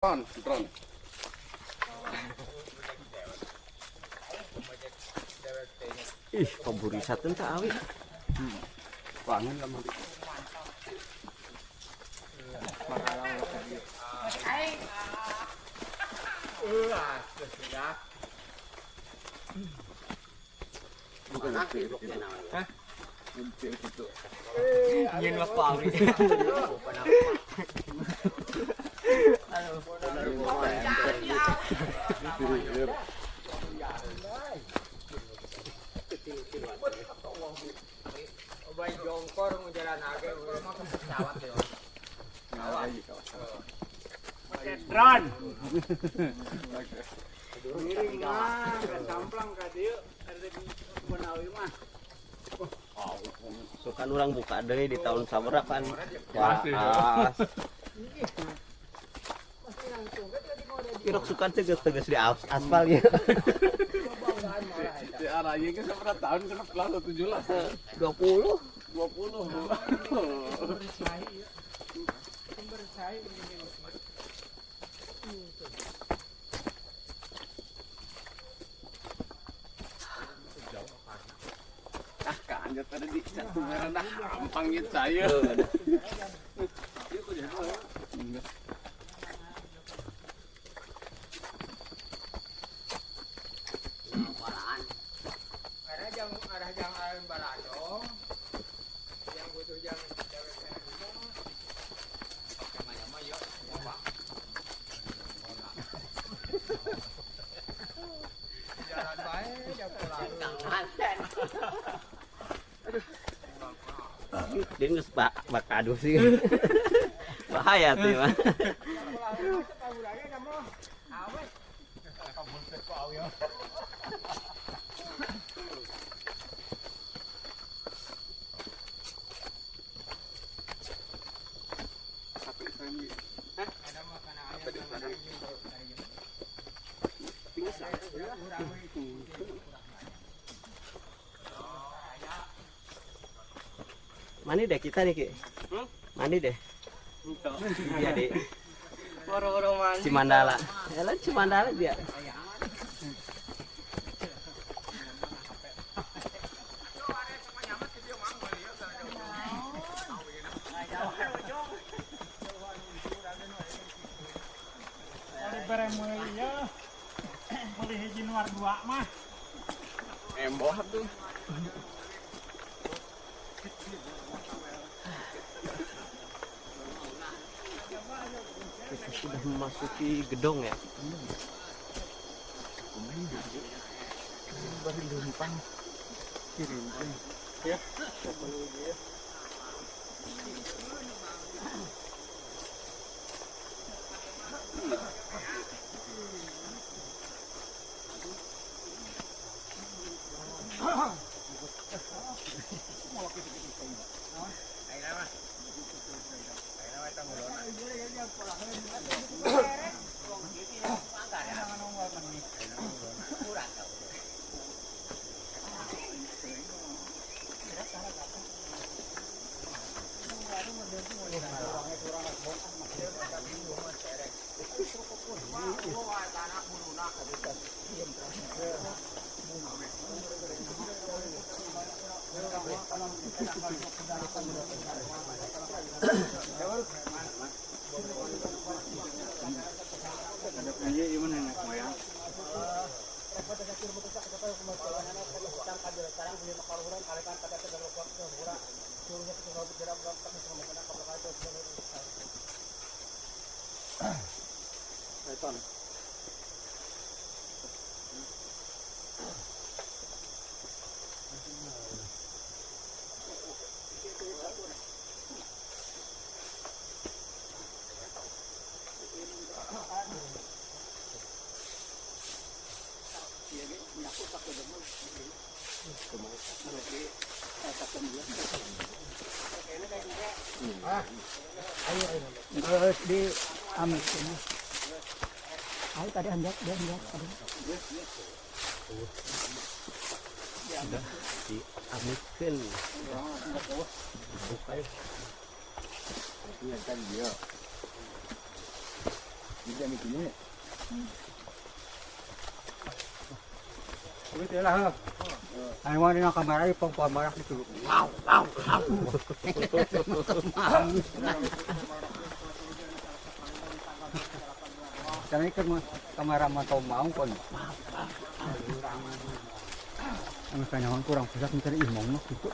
Drone. Ih, pemburu satu tak awi. Pangan lama. Bukan hah? Itu. Ingin apa awi? Bay jongkor mau jalan aja, mau ke pesawat ya. Drone. Miring mah, kan camplang ka dieu, ada di Bonawi mah. Sukan orang buka deh di tahun sabaraha kan. Kirok sukan tegas di aspal ya. Di arahnya ke seberapa tahun kena lalu 17. 20. 20. Ah, kanjat tadi di satu merah dah gampang gitu saya. Ada yang alun baladong, yang butuh yang cewek namanya yuk, Pak. Jalan baik, dia pulang. Dia nges bakado sih. Bahaya tuh mah. Mandi deh kita nih Ki. Mandi deh. Iya deh. Boro-boro mandi. Cimandala. Yalah Cimandala dia. Bareng mulai ya. Mulai hiji luar 2 mah. Emboh tuh. Kita sudah memasuki gedong ya. Baru lumpang. Kirim. Ya. Terus di amit ini. Ayo tadi anjak, dia anjak tadi. Sudah diamitkan. Ini kan dia. Bisa mikirnya. Begitu lah. Ayo mau nak kamera di pom marah itu. Karena kan kamera mantau mau kon. Ang kanya kurang pusat mencari imong gitu.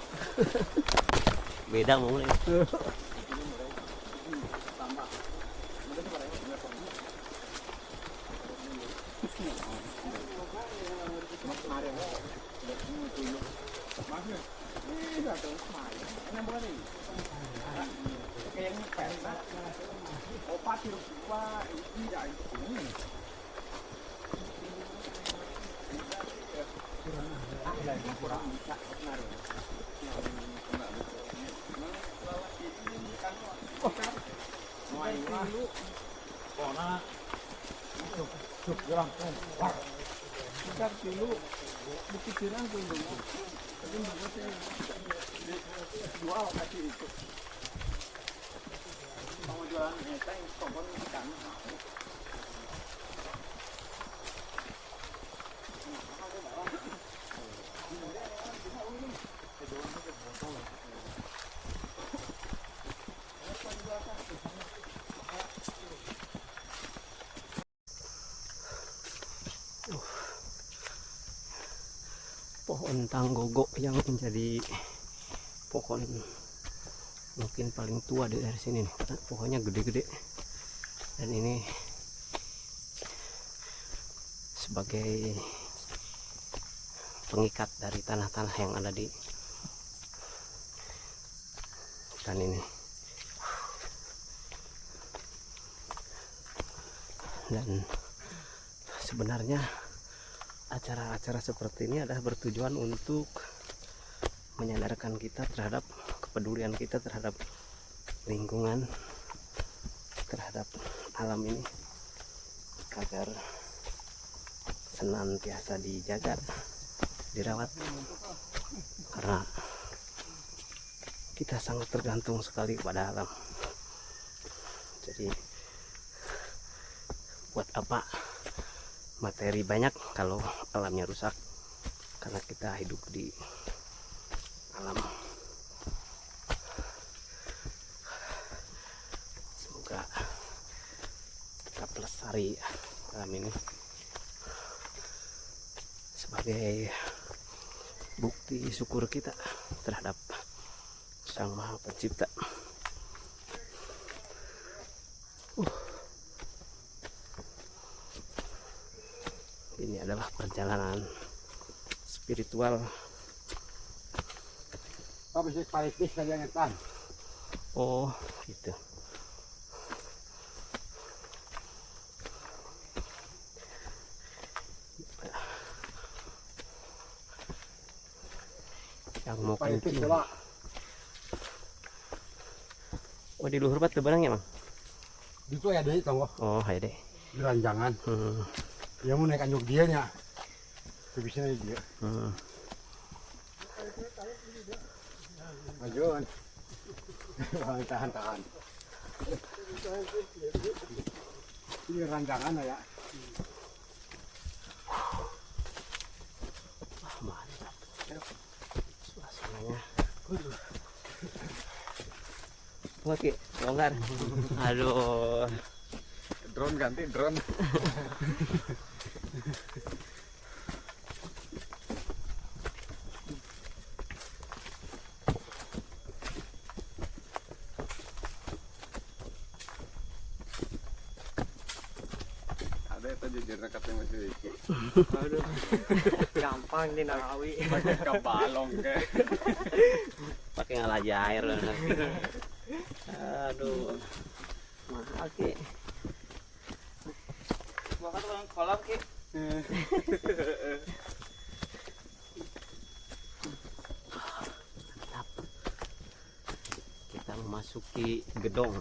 Beda mau nih. Pohon tanggogo yang menjadi pohon mungkin paling tua dari sini nih. Pohonnya gede-gede dan ini sebagai pengikat dari tanah-tanah yang ada di hutan ini. Dan sebenarnya acara-acara seperti ini adalah bertujuan untuk menyadarkan kita terhadap kepedulian kita terhadap lingkungan, terhadap alam ini, agar senantiasa dijaga, dirawat, karena kita sangat tergantung sekali pada alam. Jadi buat apa materi banyak kalau alamnya rusak, karena kita hidup di alam. Semoga tetap lestari alam ini sebagai bukti syukur kita terhadap Sang Maha Pencipta. Ini adalah perjalanan spiritual. Apa sih paritis saja ngetan? Oh, gitu. Yang mau kencing. Oh, di luhur batu barang ya, Mang? Itu ya deh, tunggu. Oh, hai deh. Geranjangan. Ya mau naik anjuk dia nya. Bisa naik dia. Majuan. Tahan. Ini ranjangan ya. Mantap. Suasananya. Oke, longgar. Aduh. Drone ganti drone. Ada itu jajarnya katanya masih iki. Aduh. Gampang nih narawi. Pakai kabalong kayak. Pakai ngalaja air. Aduh. Mahal ki. Makan orang kolam ki. Mantap. Kita memasuki gedong.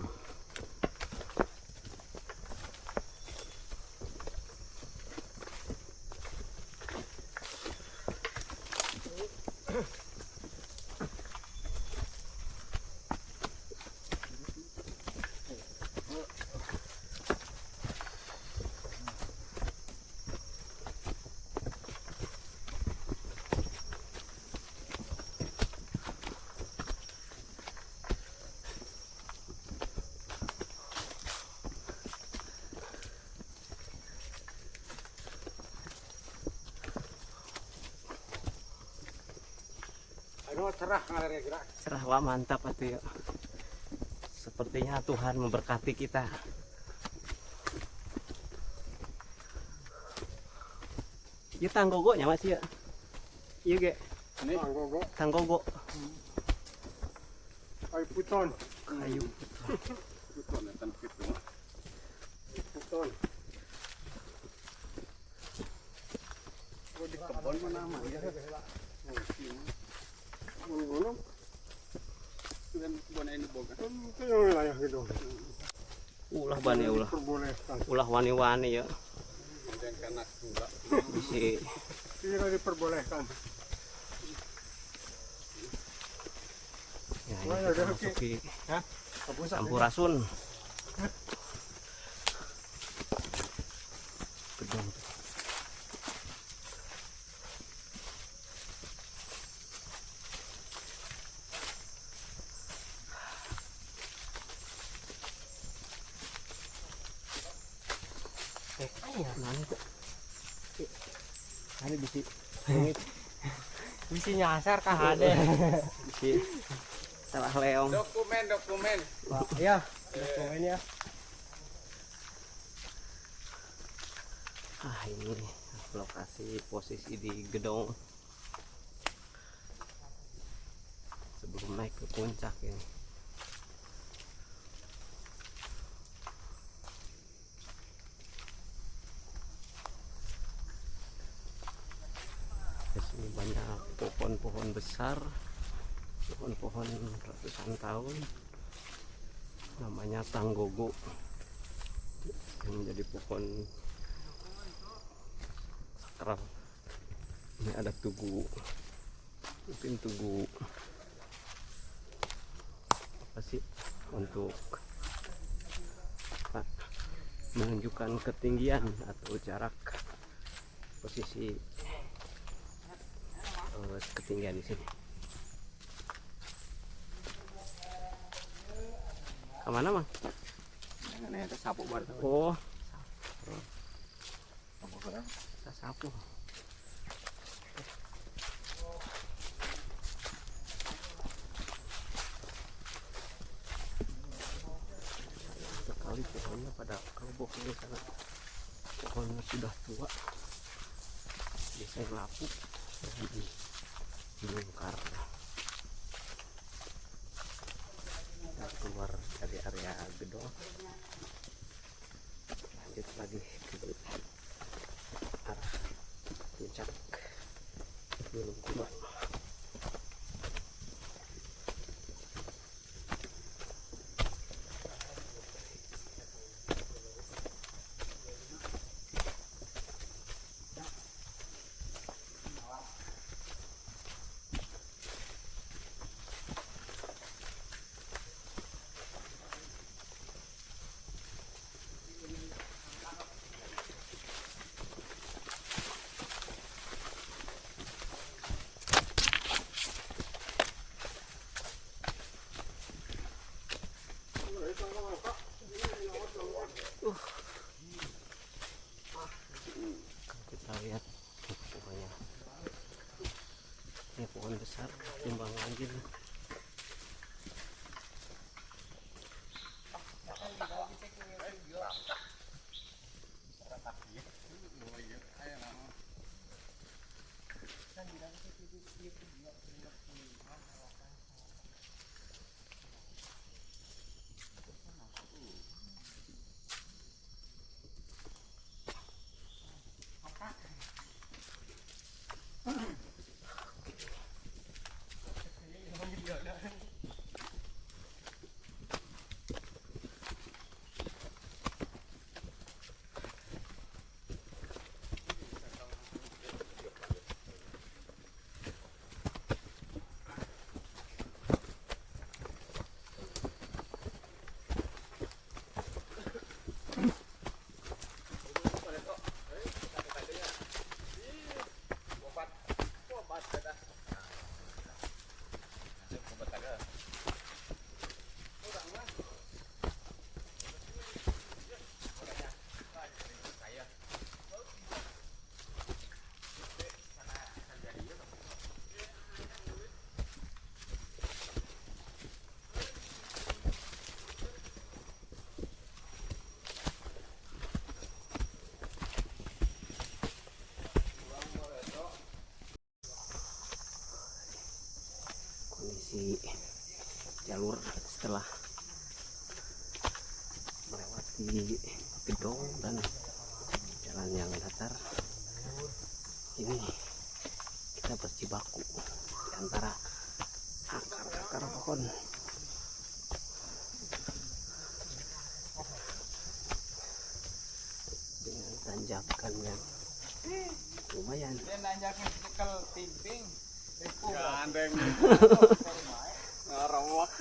cerah ngalir gerak. Serah wah mantap atuh ya. Sepertinya Tuhan memberkati kita. Ieu tanggogonya Mas ya. Ieu ge Ini anggogo, tanggogo kayu puton. kayu. Puton dan gitu. Puton. Di kebon mana mah ya. Ngono. Dengan kebun ini boga. Itu yang wilayah gitu. Ulah bani ulah. Diperbolehkan. Ulah wani-wani ya. Dan kanak juga. Bisi Tidak diperbolehkan. ya ini kita masuki sampurasun. Gedong. Nani kok? Nani bisi. Bisa nyasar kah ada. Bisi. Salah leong. Dokumen. Ya, dokumen ya. Ah ini lokasi posisi di gedong sebelum naik ke puncak ini. Di sini banyak pohon-pohon besar, pohon-pohon ratusan tahun, namanya tanggogo, yang menjadi pohon sakral. Ini ada tugu, mungkin tugu apa sih, untuk apa, menunjukkan ketinggian atau jarak posisi ketinggian di sini. Kemana Mang? Ini ada sapu baru. Oh, sapu. Sekali pohonnya pada roboh ini karena pohonnya sudah tua, biasanya lapuk dan dibongkar. Kita keluar dari area gedong, lanjut lagi ke arah puncak Gunung Kuma. Kita lihat pohonnya, ini pohon besar timbang anjir. jalur setelah melewati gedong dan jalan yang datar. Ini kita berjibaku di antara akar-akar pohon. Dengan tanjakan yang lumayan. Dia nanjaknya sekal timping. Gandeng. Ngarowak.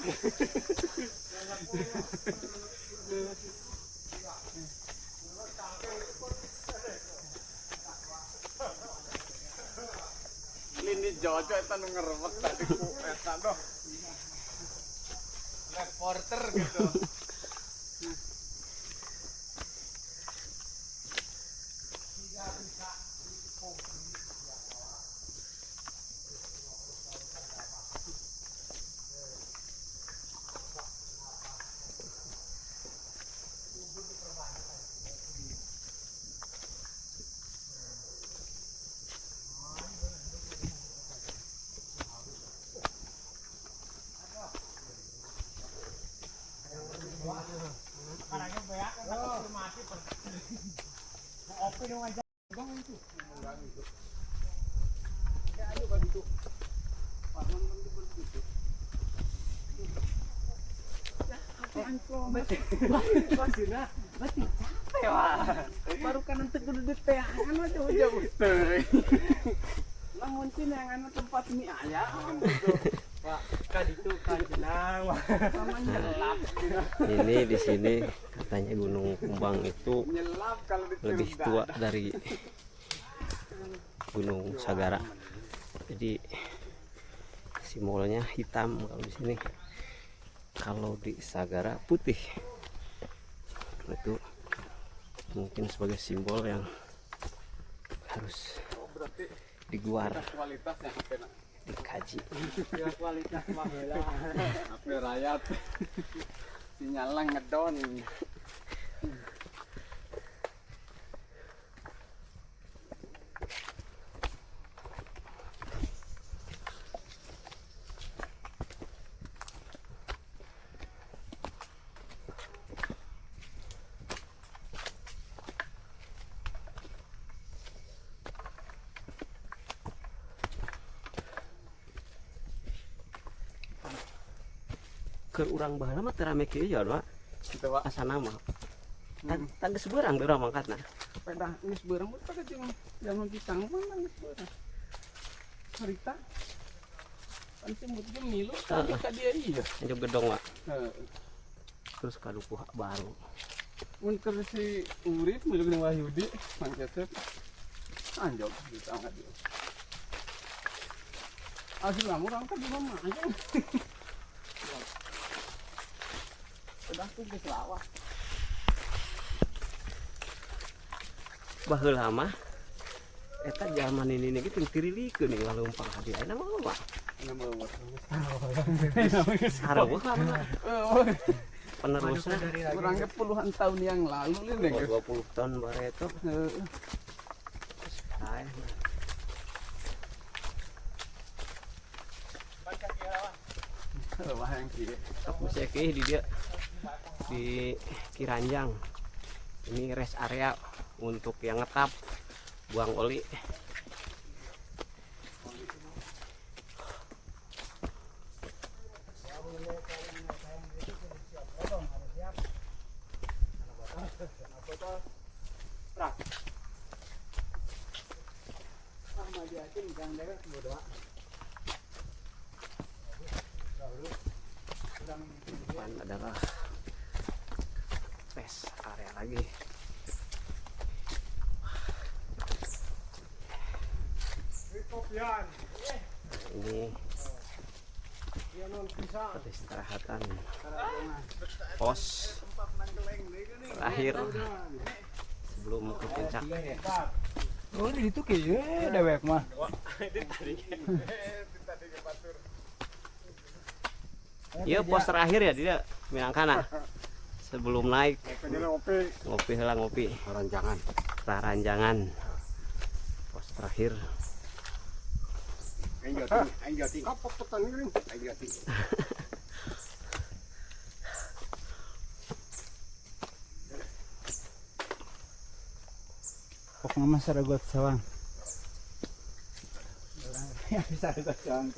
Lini jojo eta nu ngerewek tadi ku eta doh. Reporter gitu. Baru kanan teguh di teangan mah jauh-jauh teh. Lamun sinangan tempat mie ayam gitu. Pak, kaditu kan jenang. Sama nyelap. Ini di sini katanya Gunung Kumbang itu Nyelap kalau lebih tua dari Gunung Sagara. Jadi simbolnya hitam kalau di sini. Kalau di Sagara putih. Itu mungkin sebagai simbol yang harus diguar, kualitasnya HP dikaji. ya kualitas mah heula. HP rakyat. Sinyalang ngedon. Ke urang baheula mah teu rame kieu ya, Pak. Gitu, Pak. Asana mah. Tanggeus beurang deura mangkatna. Sepeda geus beurang mah pakai jeung jaman kitang mah geus beurang. Harita. Kan semut ge milu tadi ka dia ieu. Anjog gedong, Pak. Heeh. Terus ka Dukuh baru. Mun keur si Urip milu jeung Wahyudi mangketep. Anjog gitu angkat dia. Asli lah urang teh di mana aja. Sudah tuh geus lawah. Baheula mah eta zaman ini ge teu tirilikeun nih lalumpang ka dieu. Ayeuna mah loba. Sareueuh lah. Penerusnya Kurang ke puluhan tahun yang lalu nih, 20 tahun bareto. Wah yang kiri. Aku sekeh di dia di Kiranjang. Ini rest area untuk yang ngetap buang oli. Depan adalah rest area lagi. Ini peristirahatan pos terakhir sebelum ke puncak. Oh, di situ kieu dewek mah. Iya pos terakhir ya dia Minangkana. Sebelum naik ngopi heula ngopi. Ranjangan. Pos terakhir. Aing jati. Apa petani ini? Aing jati. Mama Saragot Sawang. Orang yang Saragot Sawang.